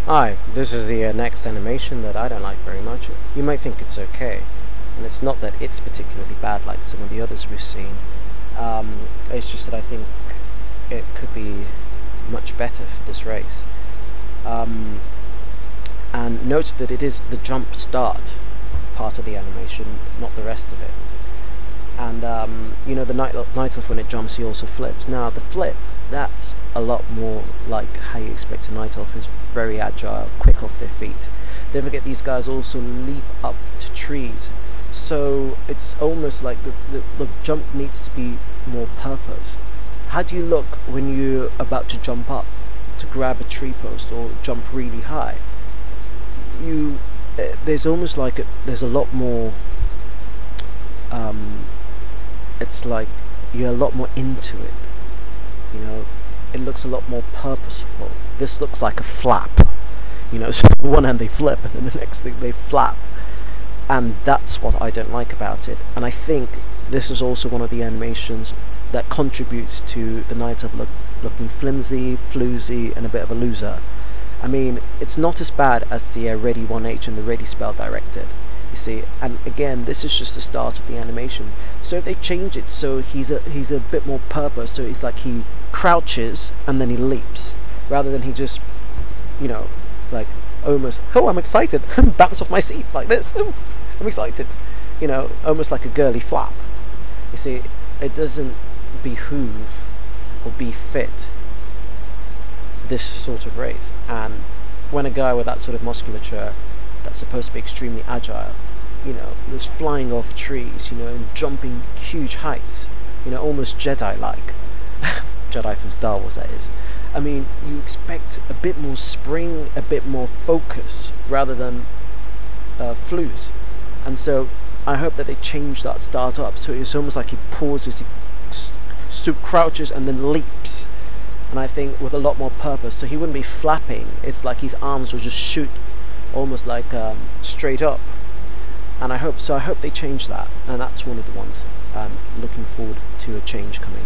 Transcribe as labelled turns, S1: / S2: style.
S1: Hi, this is the next animation that I don't like very much. You might think it's okay, and it's not that it's particularly bad like some of the others we've seen. It's just that I think it could be much better for this race. And note that it is the jump start part of the animation, not the rest of it. And you know, the night elf, when it jumps, he also flips. Now the flip, that's a lot more like how you expect a night elf, who's very agile, quick off their feet. Don't forget, these guys also leap up to trees, so it's almost like the jump needs to be more purposed. How do you look when you're about to jump up to grab a tree post or jump really high? There's almost like there's a lot more. It's like you're a lot more into it. You know, it looks a lot more purposeful. This looks like a flap. You know, so one hand they flip, and then the next thing they flap, and that's what I don't like about it. And I think this is also one of the animations that contributes to the night elf looking flimsy, floozy, and a bit of a loser. I mean, it's not as bad as the Ready 1H and the Ready spell directed, you see. And again, this is just the start of the animation. So if they change it so he's a bit more purpose, so it's like he crouches and then he leaps, rather than he just, you know, like almost, oh, I'm excited, bounce off my seat like this, oh, I'm excited, you know, almost like a girly flap. You see, it doesn't behoove or befit this sort of race. And when a guy with that sort of musculature, that's supposed to be extremely agile, you know, there's flying off trees, you know, and jumping huge heights, you know, almost Jedi-like. Jedi from Star Wars, that is. I mean, you expect a bit more spring, a bit more focus, rather than flues. And so I hope that they change that start up, so it's almost like he pauses, he crouches and then leaps. And I think with a lot more purpose, so he wouldn't be flapping, it's like his arms will just shoot almost like straight up. And I hope they change that, and that's one of the ones I'm looking forward to a change coming.